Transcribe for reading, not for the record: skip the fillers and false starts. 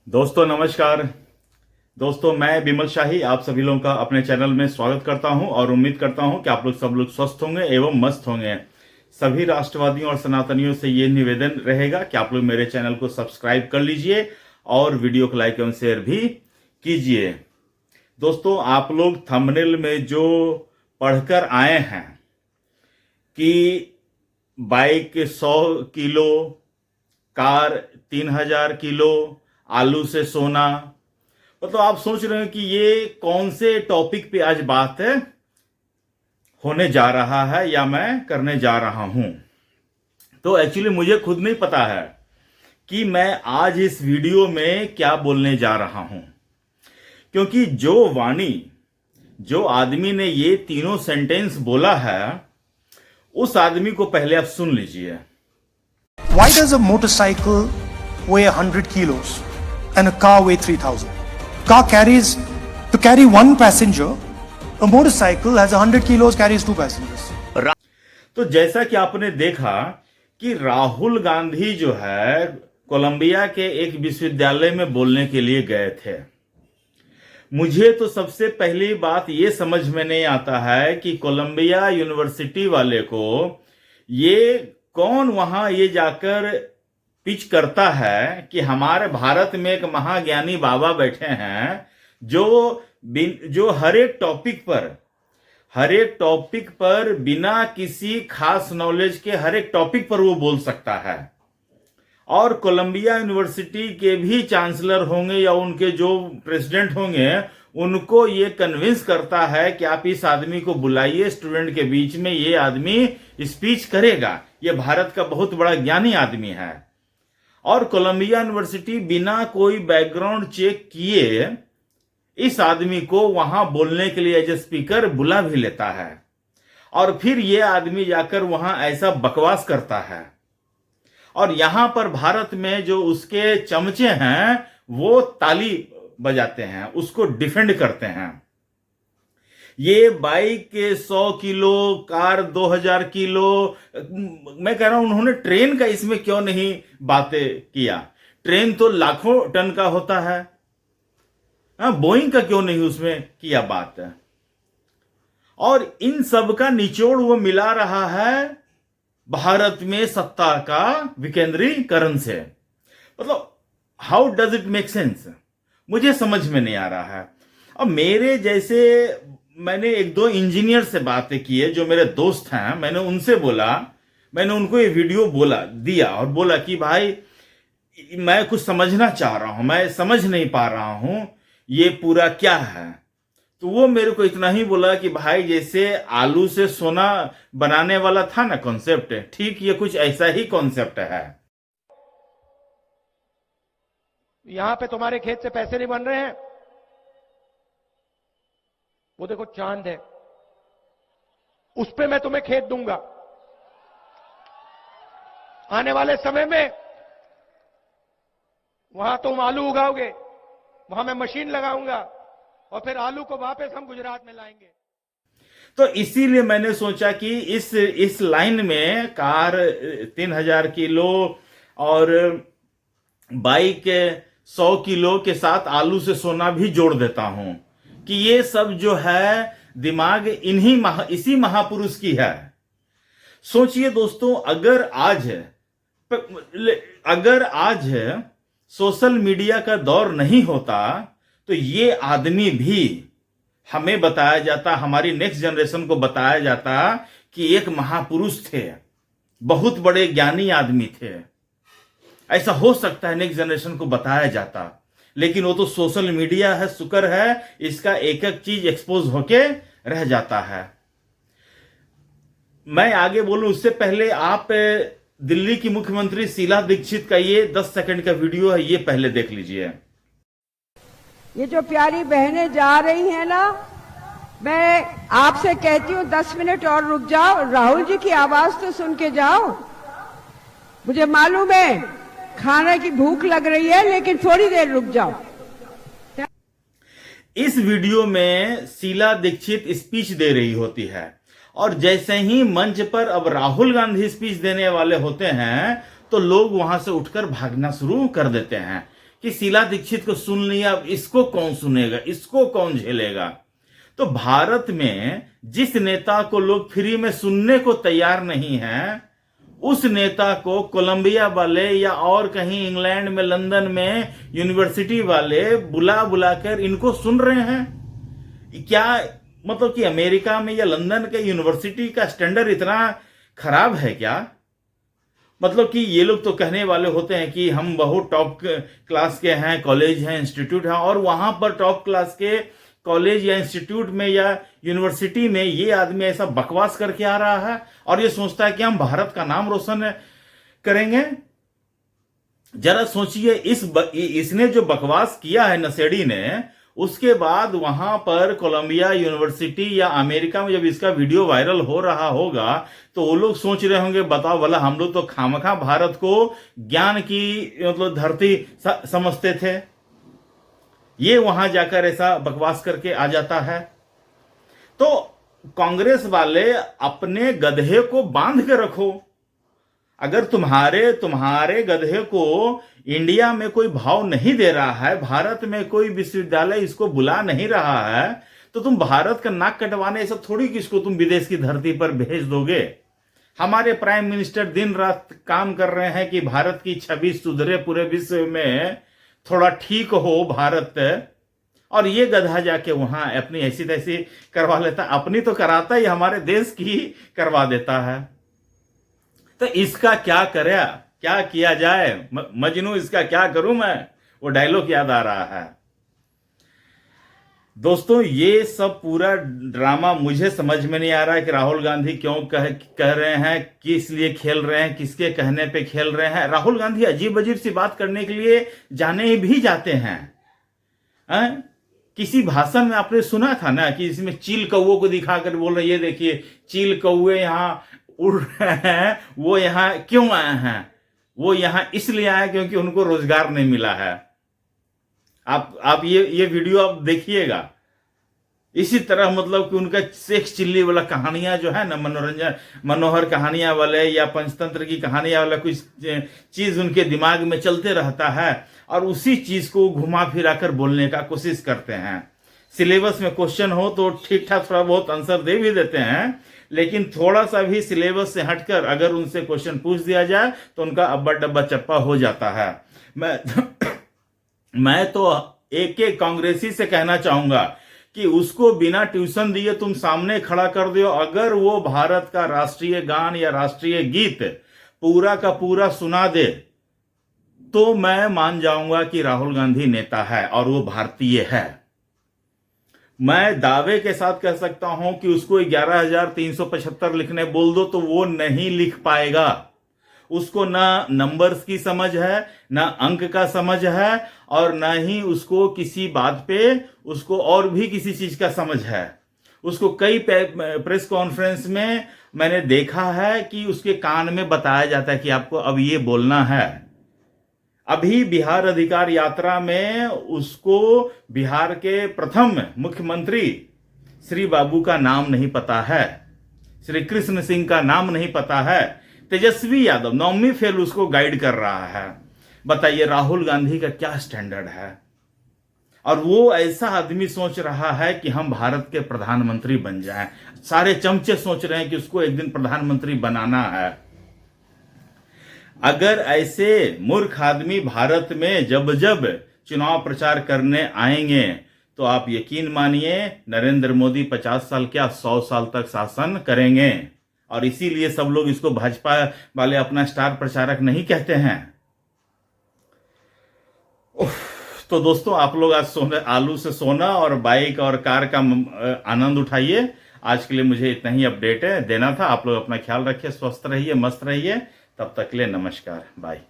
दोस्तों नमस्कार। दोस्तों मैं विमल शाही आप सभी लोगों का अपने चैनल में स्वागत करता हूं और उम्मीद करता हूं कि आप लोग सब लोग स्वस्थ होंगे एवं मस्त होंगे। सभी राष्ट्रवादियों और सनातनियों से ये निवेदन रहेगा कि आप लोग मेरे चैनल को सब्सक्राइब कर लीजिए और वीडियो को लाइक एवं शेयर भी कीजिए। दोस्तों आप लोग थंबनेल में जो पढ़कर आए हैं कि बाइक 100 किलो, कार 3000 किलो, आलू से सोना, मतलब आप सोच रहे हो कि ये कौन से टॉपिक पे आज बात होने जा रहा है या मैं करने जा रहा हूं। तो एक्चुअली मुझे खुद नहीं पता है कि मैं आज इस वीडियो में क्या बोलने जा रहा हूं, क्योंकि जो आदमी ने ये तीनों सेंटेंस बोला है उस आदमी को पहले आप सुन लीजिए। Why does a motorcycle weigh 100 kilos and a car weigh 3000? Car to carry one passenger, a motorcycle has 100 kilos, carries two passengers. तो जैसा कि आपने देखा कि राहुल गांधी जो है कोलंबिया के एक विश्वविद्यालय में बोलने के लिए गए थे। मुझे तो सबसे पहली बात ये समझ में नहीं आता है कि कोलंबिया यूनिवर्सिटी वाले को ये कौन वहां ये जाकर पिच करता है कि हमारे भारत में एक महाज्ञानी बाबा बैठे हैं जो हर एक टॉपिक पर बिना किसी खास नॉलेज के हर एक टॉपिक पर वो बोल सकता है। और कोलंबिया यूनिवर्सिटी के भी चांसलर होंगे या उनके जो प्रेसिडेंट होंगे उनको ये कन्विंस करता है कि आप इस आदमी को बुलाइए स्टूडेंट के बीच में, ये आदमी स्पीच करेगा, ये भारत का बहुत बड़ा ज्ञानी आदमी है। और कोलंबिया यूनिवर्सिटी बिना कोई बैकग्राउंड चेक किए इस आदमी को वहां बोलने के लिए एज ए स्पीकर बुला भी लेता है और फिर ये आदमी जाकर वहां ऐसा बकवास करता है। और यहां पर भारत में जो उसके चमचे हैं वो ताली बजाते हैं, उसको डिफेंड करते हैं। ये बाइक 100 किलो, कार 2000 किलो, मैं कह रहा हूं उन्होंने ट्रेन का इसमें क्यों नहीं बातें किया। ट्रेन तो लाखों टन का होता है, बोइंग का क्यों नहीं उसमें किया बात। और इन सब का निचोड़ वो मिला रहा है भारत में सत्ता का विकेंद्रीकरण से। मतलब how does it make sense, मुझे समझ में नहीं आ रहा है। अब मेरे जैसे मैंने एक दो इंजीनियर से बातें की है जो मेरे दोस्त हैं, मैंने उनसे बोला, मैंने उनको ये वीडियो दिया और बोला कि भाई मैं कुछ समझना चाह रहा हूं, मैं समझ नहीं पा रहा हूं ये पूरा क्या है। तो वो मेरे को इतना ही बोला कि भाई जैसे आलू से सोना बनाने वाला था ना कॉन्सेप्ट, ठीक ये कुछ ऐसा ही कॉन्सेप्ट है। यहां पे तुम्हारे खेत से पैसे नहीं बन रहे हैं, वो देखो चांद है, उस पे मैं तुम्हें खेत दूंगा। आने वाले समय में वहां तुम आलू उगाओगे, वहां मैं मशीन लगाऊंगा और फिर आलू को वापस हम गुजरात में लाएंगे। तो इसीलिए मैंने सोचा कि इस लाइन में कार 3000 किलो और बाइक 100 किलो के साथ आलू से सोना भी जोड़ देता हूं कि ये सब जो है दिमाग इसी महापुरुष की है। सोचिए दोस्तों, अगर आज सोशल मीडिया का दौर नहीं होता तो ये आदमी भी हमें बताया जाता, हमारी नेक्स्ट जनरेशन को बताया जाता कि एक महापुरुष थे, बहुत बड़े ज्ञानी आदमी थे। ऐसा हो सकता है नेक्स्ट जनरेशन को बताया जाता, लेकिन वो तो सोशल मीडिया है, शुक्र है इसका एक एक चीज एक्सपोज होके रह जाता है। मैं आगे बोलूं उससे पहले आप दिल्ली की मुख्यमंत्री शीला दीक्षित का ये 10 सेकंड का वीडियो है, ये पहले देख लीजिए। ये जो प्यारी बहनें जा रही हैं ना, मैं आपसे कहती हूँ 10 मिनट और रुक जाओ, राहुल जी की आवाज तो सुन के जाओ। मुझे मालूम है खाने की भूख लग रही है, लेकिन थोड़ी देर रुक जाओ। इस वीडियो में शीला दीक्षित स्पीच दे रही होती है और जैसे ही मंच पर अब राहुल गांधी स्पीच देने वाले होते हैं तो लोग वहां से उठकर भागना शुरू कर देते हैं कि शीला दीक्षित को सुन लिया, अब इसको कौन सुनेगा, इसको कौन झेलेगा। तो भारत में जिस नेता को लोग फ्री में सुनने को तैयार नहीं है, उस नेता को कोलंबिया वाले या और कहीं इंग्लैंड में, लंदन में यूनिवर्सिटी वाले बुला बुलाकर इनको सुन रहे हैं। क्या मतलब कि अमेरिका में या लंदन के यूनिवर्सिटी का स्टैंडर्ड इतना खराब है क्या? मतलब कि ये लोग तो कहने वाले होते हैं कि हम बहुत टॉप क्लास के हैं, कॉलेज हैं, इंस्टीट्यूट हैं, और वहां पर टॉप क्लास के कॉलेज या इंस्टीट्यूट में या यूनिवर्सिटी में ये आदमी ऐसा बकवास करके आ रहा है और ये सोचता है कि हम भारत का नाम रोशन करेंगे। जरा सोचिए, इसने जो बकवास किया है नशेड़ी ने, उसके बाद वहां पर कोलंबिया यूनिवर्सिटी या अमेरिका में जब इसका वीडियो वायरल हो रहा होगा तो वो लोग सोच रहे होंगे, बताओ भला, हम लोग तो खामखा भारत को ज्ञान की मतलब धरती समझते थे, ये वहां जाकर ऐसा बकवास करके आ जाता है। तो कांग्रेस वाले अपने गधे को बांध के रखो। अगर तुम्हारे गधे को इंडिया में कोई भाव नहीं दे रहा है, भारत में कोई विश्वविद्यालय इसको बुला नहीं रहा है, तो तुम भारत का नाक कटवाने ऐसा थोड़ी कि इसको तुम विदेश की धरती पर भेज दोगे। हमारे प्राइम मिनिस्टर दिन रात काम कर रहे हैं कि भारत की छवि सुधरे, पूरे विश्व में थोड़ा ठीक हो भारत, और ये गधा जाके वहां अपनी ऐसी तैसी करवा लेता। अपनी तो कराता ही, हमारे देश की करवा देता है। तो इसका क्या करे, क्या किया जाए? मजनू इसका क्या करूं मैं, वो डायलॉग याद आ रहा है। दोस्तों, ये सब पूरा ड्रामा मुझे समझ में नहीं आ रहा है कि राहुल गांधी क्यों कह रहे हैं, किस लिए खेल रहे हैं, किसके कहने पे खेल रहे हैं। राहुल गांधी अजीब अजीब सी बात करने के लिए जाने भी जाते हैं। किसी भाषण में आपने सुना था ना कि इसमें चील कौओं को दिखाकर बोल रहे, ये देखिए चील कौए यहां उड़ रहे हैं, वो यहां क्यों आए हैं? वो यहां इसलिए आए क्योंकि उनको रोजगार नहीं मिला है। आप ये वीडियो आप देखिएगा। इसी तरह मतलब कि उनका सेक्स चिल्ली वाला कहानियां जो है ना, मनोहर कहानियां वाले या पंचतंत्र की कहानियां वाला कुछ चीज उनके दिमाग में चलते रहता है और उसी चीज को घुमा फिरा कर बोलने का कोशिश करते हैं। सिलेबस में क्वेश्चन हो तो ठीक ठाक थोड़ा बहुत आंसर दे भी देते हैं, लेकिन थोड़ा सा भी सिलेबस से हटकर अगर उनसे क्वेश्चन पूछ दिया जाए तो उनका अब्बा डब्बा चप्पा हो जाता है। मैं तो एक कांग्रेसी से कहना चाहूंगा कि उसको बिना ट्यूशन दिए तुम सामने खड़ा कर दो, अगर वो भारत का राष्ट्रीय गान या राष्ट्रीय गीत पूरा का पूरा सुना दे तो मैं मान जाऊंगा कि राहुल गांधी नेता है और वो भारतीय है। मैं दावे के साथ कह सकता हूं कि उसको 11,375 लिखने बोल दो तो वो नहीं लिख पाएगा। उसको ना नंबर्स की समझ है, ना अंक का समझ है, और ना ही उसको किसी बात पे उसको और भी किसी चीज का समझ है। उसको कई प्रेस कॉन्फ्रेंस में मैंने देखा है कि उसके कान में बताया जाता है कि आपको अब ये बोलना है। अभी बिहार अधिकार यात्रा में उसको बिहार के प्रथम मुख्यमंत्री श्री बाबू का नाम नहीं पता है, श्री कृष्ण सिंह का नाम नहीं पता है, तेजस्वी यादव 9वीं फेल उसको गाइड कर रहा है। बताइए राहुल गांधी का क्या स्टैंडर्ड है? और वो ऐसा आदमी सोच रहा है कि हम भारत के प्रधानमंत्री बन जाएं। सारे चमचे सोच रहे हैं कि उसको एक दिन प्रधानमंत्री बनाना है। अगर ऐसे मूर्ख आदमी भारत में जब जब चुनाव प्रचार करने आएंगे तो आप यकीन मानिए नरेंद्र मोदी 50 साल क्या 100 साल तक शासन करेंगे। और इसीलिए सब लोग इसको भाजपा वाले अपना स्टार प्रचारक नहीं कहते हैं। तो दोस्तों, आप लोग आज आलू से सोना और बाइक और कार का आनंद उठाइए। आज के लिए मुझे इतना ही अपडेट है देना था। आप लोग अपना ख्याल रखिए, स्वस्थ रहिए, मस्त रहिए। तब तक के लिए नमस्कार, बाय।